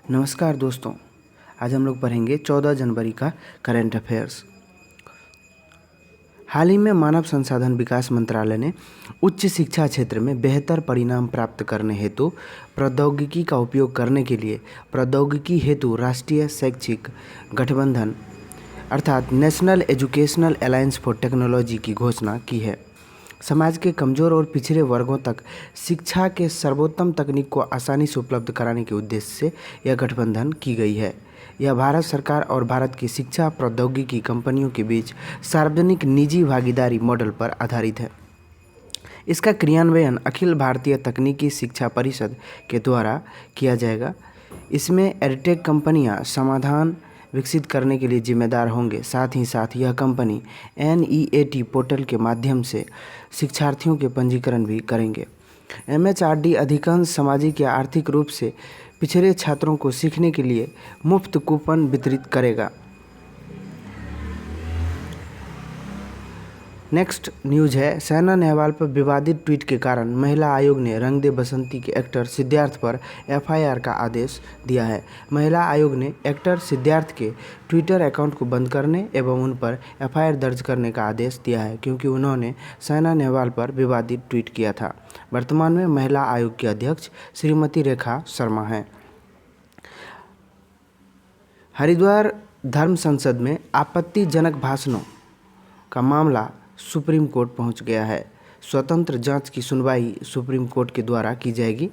नमस्कार दोस्तों, आज हम लोग पढ़ेंगे 14 जनवरी का करंट अफेयर्स। हाल ही में मानव संसाधन विकास मंत्रालय ने उच्च शिक्षा क्षेत्र में बेहतर परिणाम प्राप्त करने हेतु प्रौद्योगिकी का उपयोग करने के लिए प्रौद्योगिकी हेतु राष्ट्रीय शैक्षिक गठबंधन अर्थात national educational alliance for technology की घोषणा की है। समाज के कमज़ोर और पिछड़े वर्गों तक शिक्षा के सर्वोत्तम तकनीक को आसानी से उपलब्ध कराने के उद्देश्य से यह गठबंधन की गई है। यह भारत सरकार और भारत की शिक्षा प्रौद्योगिकी कंपनियों के बीच सार्वजनिक निजी भागीदारी मॉडल पर आधारित है। इसका क्रियान्वयन अखिल भारतीय तकनीकी शिक्षा परिषद के द्वारा किया जाएगा। इसमें एडटेक कंपनियां समाधान विकसित करने के लिए जिम्मेदार होंगे। साथ ही साथ यह कंपनी NEAT पोर्टल के माध्यम से शिक्षार्थियों के पंजीकरण भी करेंगे। MHRD अधिकांश सामाजिक या आर्थिक रूप से पिछड़े छात्रों को सीखने के लिए मुफ्त कूपन वितरित करेगा। नेक्स्ट न्यूज़ है, साइना नेहवाल पर विवादित ट्वीट के कारण महिला आयोग ने रंग दे बसंती के एक्टर सिद्धार्थ पर FIR का आदेश दिया है। महिला आयोग ने एक्टर सिद्धार्थ के ट्विटर अकाउंट को बंद करने एवं उन पर FIR दर्ज करने का आदेश दिया है, क्योंकि उन्होंने साइना नेहवाल पर विवादित ट्वीट किया था। वर्तमान में महिला आयोग की अध्यक्ष श्रीमती रेखा शर्मा हैं। हरिद्वार धर्म संसद में आपत्तिजनक भाषणों का मामला सुप्रीम कोर्ट पहुंच गया है। स्वतंत्र जांच की सुनवाई सुप्रीम कोर्ट के द्वारा की जाएगी।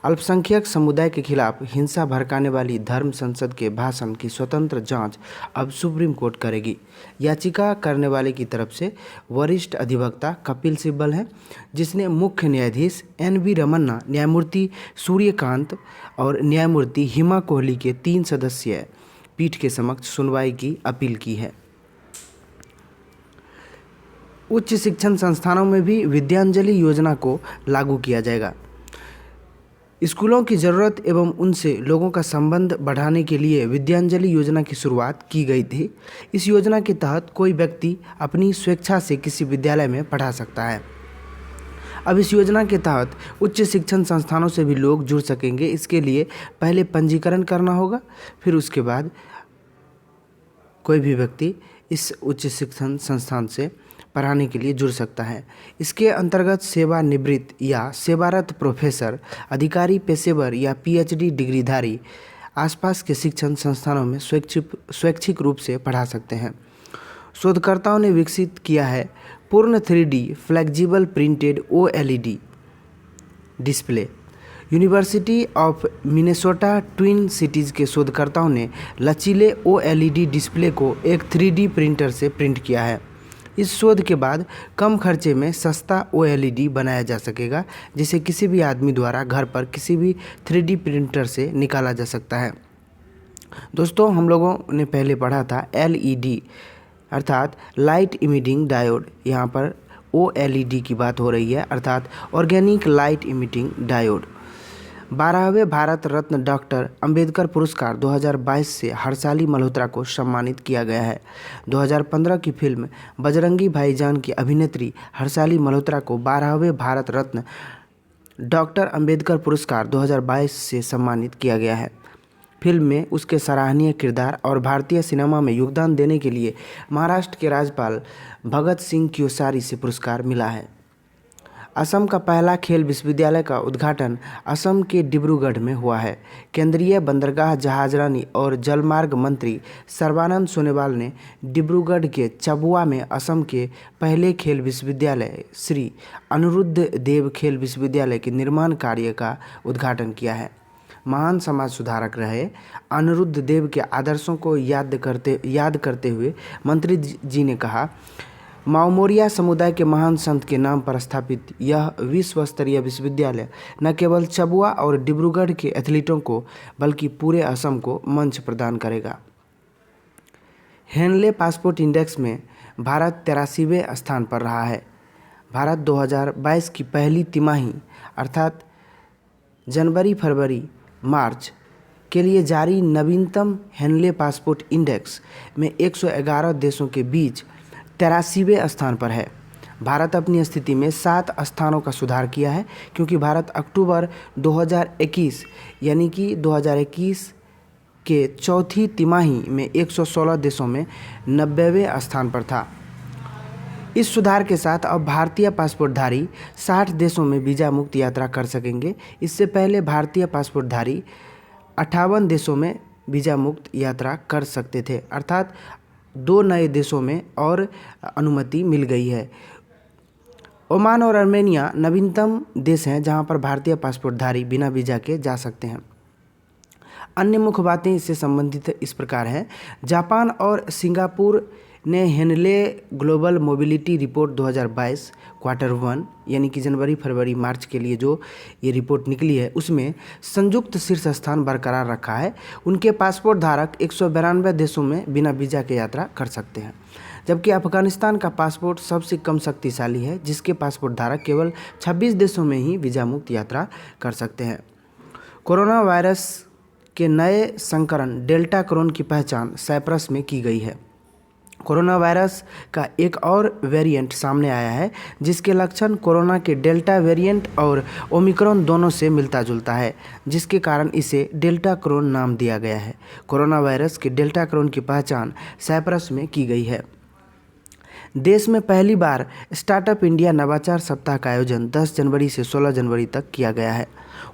अल्पसंख्यक समुदाय के खिलाफ हिंसा भड़काने वाली धर्म संसद के भाषण की स्वतंत्र जांच अब सुप्रीम कोर्ट करेगी। याचिका करने वाले की तरफ से वरिष्ठ अधिवक्ता कपिल सिब्बल हैं, जिसने मुख्य न्यायाधीश NV रमन्ना, न्यायमूर्ति सूर्यकांत और न्यायमूर्ति हिमा कोहली के 3 सदस्यीय पीठ के समक्ष सुनवाई की अपील की है। उच्च शिक्षण संस्थानों में भी विद्यांजलि योजना को लागू किया जाएगा। स्कूलों की ज़रूरत एवं उनसे लोगों का संबंध बढ़ाने के लिए विद्यांजलि योजना की शुरुआत की गई थी। इस योजना के तहत कोई व्यक्ति अपनी स्वेच्छा से किसी विद्यालय में पढ़ा सकता है। अब इस योजना के तहत उच्च शिक्षण संस्थानों से भी लोग जुड़ सकेंगे। इसके लिए पहले पंजीकरण करना होगा, फिर उसके बाद कोई भी व्यक्ति इस उच्च शिक्षण संस्थान से पढ़ाने के लिए जुड़ सकता है। इसके अंतर्गत सेवानिवृत्त या सेवारत प्रोफेसर, अधिकारी, पेशेवर या PhD डिग्रीधारी आसपास के शिक्षण संस्थानों में स्वैच्छिक रूप से पढ़ा सकते हैं। शोधकर्ताओं ने विकसित किया है पूर्ण 3D flexible printed OLED display. University of Minnesota twin cities के शोधकर्ताओं ने लचीले OLED डिस्प्ले को एक 3D प्रिंटर से प्रिंट किया है। इस शोध के बाद कम खर्चे में सस्ता OLED बनाया जा सकेगा, जिसे किसी भी आदमी द्वारा घर पर किसी भी 3D प्रिंटर से निकाला जा सकता है। दोस्तों, हम लोगों ने पहले पढ़ा था LED अर्थात लाइट इमिटिंग डायोड। यहाँ पर OLED की बात हो रही है, अर्थात ऑर्गेनिक लाइट इमिटिंग डायोड। 12वें भारत रत्न डॉक्टर अंबेडकर पुरस्कार 2022 से हर्षाली मल्होत्रा को सम्मानित किया गया है। 2015 की फिल्म बजरंगी भाईजान की अभिनेत्री हर्षाली मल्होत्रा को 12वें भारत रत्न डॉक्टर अंबेडकर पुरस्कार 2022 से सम्मानित किया गया है। फिल्म में उसके सराहनीय किरदार और भारतीय सिनेमा में योगदान देने के लिए महाराष्ट्र के राज्यपाल भगत सिंह कोश्यारी से पुरस्कार मिला है। असम का पहला खेल विश्वविद्यालय का उद्घाटन असम के डिब्रूगढ़ में हुआ है। केंद्रीय बंदरगाह, जहाजरानी और जलमार्ग मंत्री सर्बानंद सोनोवाल ने डिब्रूगढ़ के चबुआ में असम के पहले खेल विश्वविद्यालय श्री अनिरुद्ध देव खेल विश्वविद्यालय के निर्माण कार्य का उद्घाटन किया है। महान समाज सुधारक रहे अनिरुद्ध देव के आदर्शों को याद करते हुए मंत्री जी ने कहा, माओमोरिया समुदाय के महान संत के नाम पर स्थापित यह विश्व स्तरीय विश्वविद्यालय न केवल चबुआ और डिब्रूगढ़ के एथलीटों को बल्कि पूरे असम को मंच प्रदान करेगा। हेनले पासपोर्ट इंडेक्स में भारत 83वें स्थान पर रहा है। भारत 2022 की पहली तिमाही अर्थात जनवरी, फरवरी, मार्च के लिए जारी नवीनतम हेनले पासपोर्ट इंडेक्स में 111 देशों के बीच 83वें स्थान पर है। भारत अपनी स्थिति में 7 स्थानों का सुधार किया है, क्योंकि भारत अक्टूबर 2021 यानी कि 2021 के चौथी तिमाही में 116 देशों में 90वें स्थान पर था। इस सुधार के साथ अब भारतीय पासपोर्टधारी 60 देशों में वीज़ा मुक्त यात्रा कर सकेंगे। इससे पहले भारतीय पासपोर्टधारी 58 देशों में वीज़ा मुक्त यात्रा कर सकते थे, अर्थात 2 नए देशों में और अनुमति मिल गई है। ओमान और आर्मेनिया नवीनतम देश हैं जहां पर भारतीय पासपोर्टधारी बिना वीज़ा के जा सकते हैं। अन्य मुख्य बातें इससे संबंधित इस प्रकार हैं। जापान और सिंगापुर ने Henley global mobility report 2022 quarter 1 यानी कि जनवरी फरवरी मार्च के लिए जो ये रिपोर्ट निकली है उसमें संयुक्त शीर्ष स्थान बरकरार रखा है। उनके पासपोर्ट धारक 192 देशों में बिना वीज़ा के यात्रा कर सकते हैं, जबकि अफगानिस्तान का पासपोर्ट सबसे कम शक्तिशाली है, जिसके पासपोर्ट धारक केवल 26 देशों में ही वीज़ा मुक्त यात्रा कर सकते हैं। कोरोना वायरस के नए संस्करण डेल्टा क्रोन की पहचान साइप्रस में की गई है। कोरोना वायरस का एक और वेरिएंट सामने आया है जिसके लक्षण कोरोना के डेल्टा वेरिएंट और ओमिक्रॉन दोनों से मिलता जुलता है, जिसके कारण इसे डेल्टा क्रोन नाम दिया गया है। कोरोना वायरस के डेल्टा क्रोन की पहचान साइप्रस में की गई है। देश में पहली बार स्टार्टअप इंडिया नवाचार सप्ताह का आयोजन 10 जनवरी से 16 जनवरी तक किया गया है।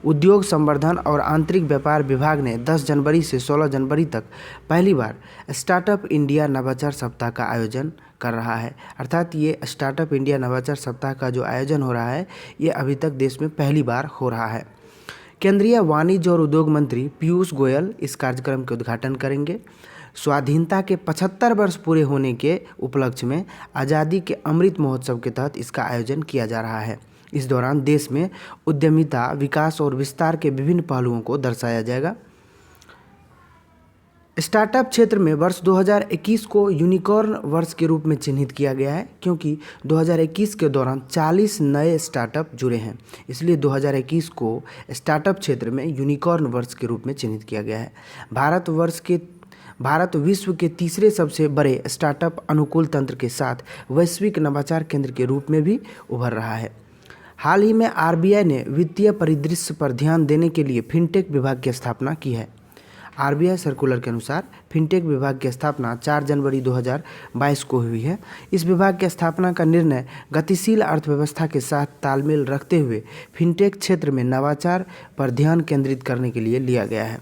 उद्योग संवर्धन और आंतरिक व्यापार विभाग ने 10 जनवरी से 16 जनवरी तक पहली बार स्टार्टअप इंडिया नवाचार सप्ताह का आयोजन कर रहा है। अर्थात ये स्टार्टअप इंडिया नवाचार सप्ताह का जो आयोजन हो रहा है ये अभी तक देश में पहली बार हो रहा है। केंद्रीय वाणिज्य और उद्योग मंत्री पीयूष गोयल इस कार्यक्रम के उद्घाटन करेंगे। स्वाधीनता के 75 वर्ष पूरे होने के उपलक्ष्य में आज़ादी के अमृत महोत्सव के तहत इसका आयोजन किया जा रहा है। इस दौरान देश में उद्यमिता, विकास और विस्तार के विभिन्न पहलुओं को दर्शाया जाएगा। स्टार्टअप क्षेत्र में वर्ष 2021 को यूनिकॉर्न वर्ष के रूप में चिन्हित किया गया है, क्योंकि 2021 के दौरान 40 नए स्टार्टअप जुड़े हैं, इसलिए 2021 को स्टार्टअप क्षेत्र में यूनिकॉर्न वर्ष के रूप में चिन्हित किया गया है। भारत विश्व के तीसरे सबसे बड़े स्टार्टअप अनुकूल तंत्र के साथ वैश्विक नवाचार केंद्र के रूप में भी उभर रहा है। हाल ही में आरबीआई ने वित्तीय परिदृश्य पर ध्यान देने के लिए फिनटेक विभाग की स्थापना की है। आरबीआई सर्कुलर के अनुसार फिनटेक विभाग की स्थापना 4 जनवरी 2022 को हुई है। इस विभाग की स्थापना का निर्णय गतिशील अर्थव्यवस्था के साथ तालमेल रखते हुए फिनटेक क्षेत्र में नवाचार पर ध्यान केंद्रित करने के लिए लिया गया है।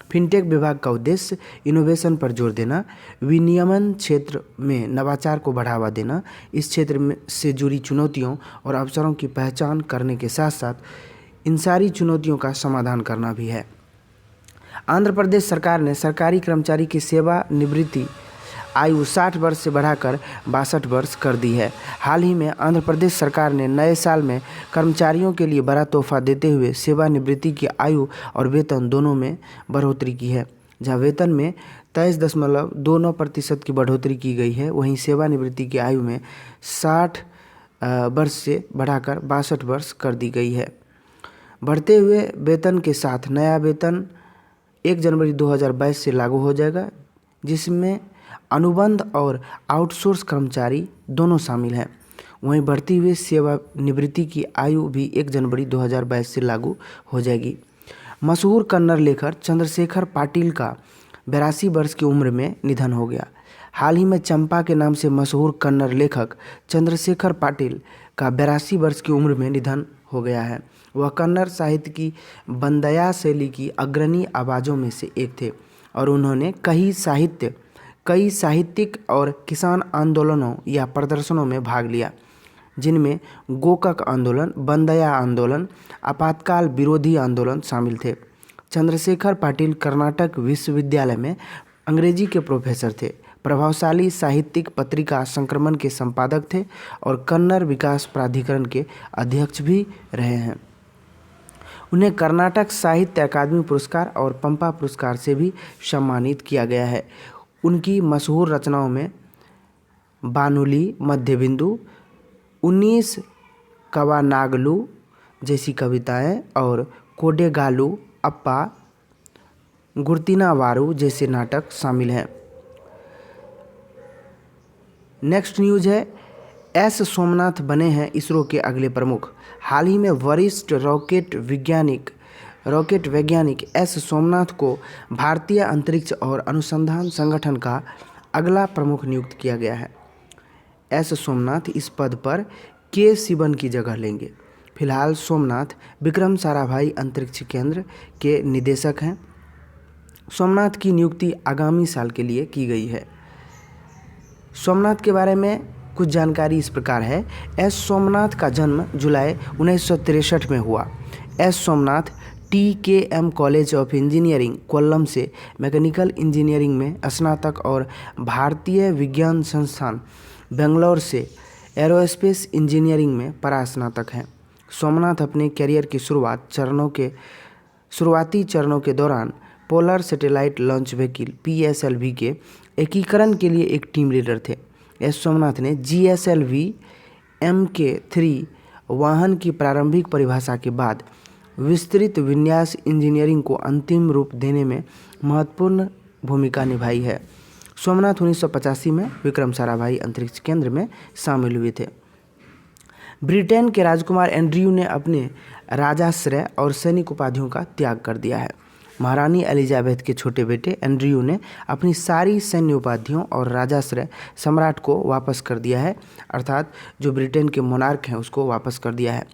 फिनटेक विभाग का उद्देश्य इनोवेशन पर जोर देना, विनियमन क्षेत्र में नवाचार को बढ़ावा देना, इस क्षेत्र में से जुड़ी चुनौतियों और अवसरों की पहचान करने के साथ साथ इन सारी चुनौतियों का समाधान करना भी है। आंध्र प्रदेश सरकार ने सरकारी कर्मचारी की सेवानिवृत्ति आयु 60 वर्ष से बढ़ाकर 62 वर्ष कर दी है। हाल ही में आंध्र प्रदेश सरकार ने नए साल में कर्मचारियों के लिए बड़ा तोहफा देते हुए सेवानिवृत्ति की आयु और वेतन दोनों में बढ़ोतरी की है। जहां वेतन में 23.29% की बढ़ोतरी की गई है, वहीं सेवानिवृत्ति की आयु में 60 वर्ष से बढ़ाकर 62 वर्ष कर दी गई है। बढ़ते हुए वेतन के साथ नया वेतन 1 जनवरी 2022 से लागू हो जाएगा, जिसमें अनुबंध और आउटसोर्स कर्मचारी दोनों शामिल हैं। वहीं बढ़ती हुई सेवानिवृत्ति की आयु भी 1 जनवरी 2022 से लागू हो जाएगी। मशहूर कन्नड़ लेखक चंद्रशेखर पाटिल का 82 वर्ष की उम्र में निधन हो गया। हाल ही में चंपा के नाम से मशहूर कन्नड़ लेखक चंद्रशेखर पाटिल का 82 वर्ष की उम्र में निधन हो गया है। वह कन्नड़ साहित्य की बंदया शैली की अग्रणी आवाज़ों में से एक थे और उन्होंने कई साहित्यिक और किसान आंदोलनों या प्रदर्शनों में भाग लिया, जिनमें गोकक आंदोलन, बंदया आंदोलन, आपातकाल विरोधी आंदोलन शामिल थे। चंद्रशेखर पाटिल कर्नाटक विश्वविद्यालय में अंग्रेजी के प्रोफेसर थे, प्रभावशाली साहित्यिक पत्रिका संक्रमण के संपादक थे और कन्नड़ विकास प्राधिकरण के अध्यक्ष भी रहे हैं। उन्हें कर्नाटक साहित्य अकादमी पुरस्कार और पंपा पुरस्कार से भी सम्मानित किया गया है। उनकी मशहूर रचनाओं में बानुली, मध्यबिंदु, 19 कवानागलू जैसी कविताएं और कोडेगालू अप्पा गुर्तिनावारू जैसे नाटक शामिल हैं। नेक्स्ट न्यूज़ है, एस सोमनाथ बने हैं इसरो के अगले प्रमुख। हाल ही में वरिष्ठ रॉकेट वैज्ञानिक रॉकेट वैज्ञानिक एस सोमनाथ को भारतीय अंतरिक्ष और अनुसंधान संगठन का अगला प्रमुख नियुक्त किया गया है। एस सोमनाथ इस पद पर के सिवन की जगह लेंगे। फिलहाल सोमनाथ विक्रम साराभाई अंतरिक्ष केंद्र के निदेशक हैं। सोमनाथ की नियुक्ति आगामी साल के लिए की गई है। सोमनाथ के बारे में कुछ जानकारी इस प्रकार है। एस सोमनाथ का जन्म जुलाई 1963 में हुआ। S Somnath TKM college of engineering Kollam से मैकेनिकल इंजीनियरिंग में स्नातक और भारतीय विज्ञान संस्थान बेंगलोर से एरोस्पेस इंजीनियरिंग में परास्नातक हैं। सोमनाथ अपने करियर की शुरुआती चरणों के दौरान polar satellite launch vehicle PSLV के एकीकरण के लिए एक टीम लीडर थे। एस सोमनाथ ने GSLV Mk3 वाहन की प्रारंभिक परिभाषा के बाद विस्तृत विन्यास इंजीनियरिंग को अंतिम रूप देने में महत्वपूर्ण भूमिका निभाई है। सोमनाथ 1985 में विक्रम साराभाई अंतरिक्ष केंद्र में शामिल हुए थे। ब्रिटेन के राजकुमार एंड्रयू ने अपने राजाश्रय और सैनिक उपाधियों का त्याग कर दिया है। महारानी एलिजाबेथ के छोटे बेटे एंड्रयू ने अपनी सारी सैन्य उपाधियों और राजाश्रय सम्राट को वापस कर दिया है, अर्थात जो ब्रिटेन के मोनार्क हैं उसको वापस कर दिया है,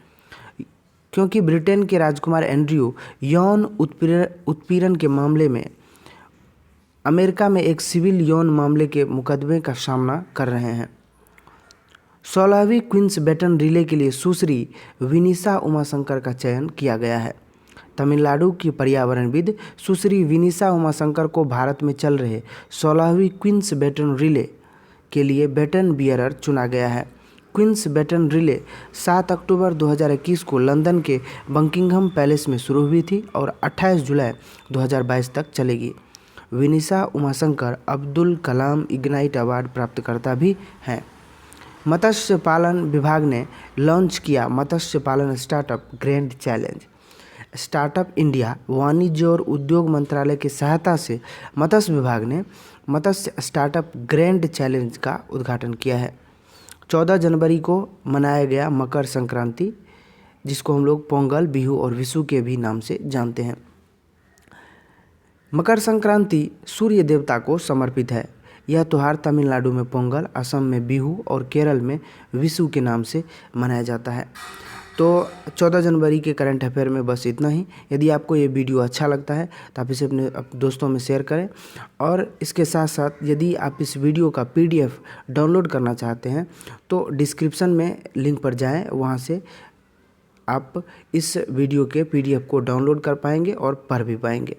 क्योंकि ब्रिटेन के राजकुमार एंड्रयू यौन उत्पीड़न के मामले में अमेरिका में एक सिविल यौन मामले के मुकदमे का सामना कर रहे हैं। 16वीं क्वींस बेटन रिले के लिए सुश्री विनीसा उमाशंकर का चयन किया गया है। तमिलनाडु की पर्यावरणविद सुश्री विनीसा उमाशंकर को भारत में चल रहे 16वीं क्वींस बेटन रिले के लिए बेटन बियरर चुना गया है। क्वींस बेटन रिले 7 अक्टूबर 2021 को लंदन के बकिंघम पैलेस में शुरू हुई थी और 28 जुलाई 2022 तक चलेगी। विनीसा उमाशंकर अब्दुल कलाम इग्नाइट अवार्ड प्राप्तकर्ता भी हैं। मत्स्य पालन विभाग ने लॉन्च किया मत्स्य पालन startup grand challenge. Startup India वाणिज्य और उद्योग मंत्रालय की सहायता से मत्स्य विभाग ने मत्स्य स्टार्टअप ग्रैंड चैलेंज का उद्घाटन किया है। 14 जनवरी को मनाया गया मकर संक्रांति, जिसको हम लोग पोंगल, बिहू और विशु के भी नाम से जानते हैं। मकर संक्रांति सूर्य देवता को समर्पित है। यह त्यौहार तमिलनाडु में पोंगल, असम में बिहू और केरल में विशु के नाम से मनाया जाता है। तो 14 जनवरी के करंट अफेयर में बस इतना ही। यदि आपको ये वीडियो अच्छा लगता है तो आप इसे अपने दोस्तों में शेयर करें, और इसके साथ साथ यदि आप इस वीडियो का PDF डाउनलोड करना चाहते हैं तो डिस्क्रिप्शन में लिंक पर जाएं, वहां से आप इस वीडियो के PDF को डाउनलोड कर पाएंगे और पढ़ भी पाएंगे।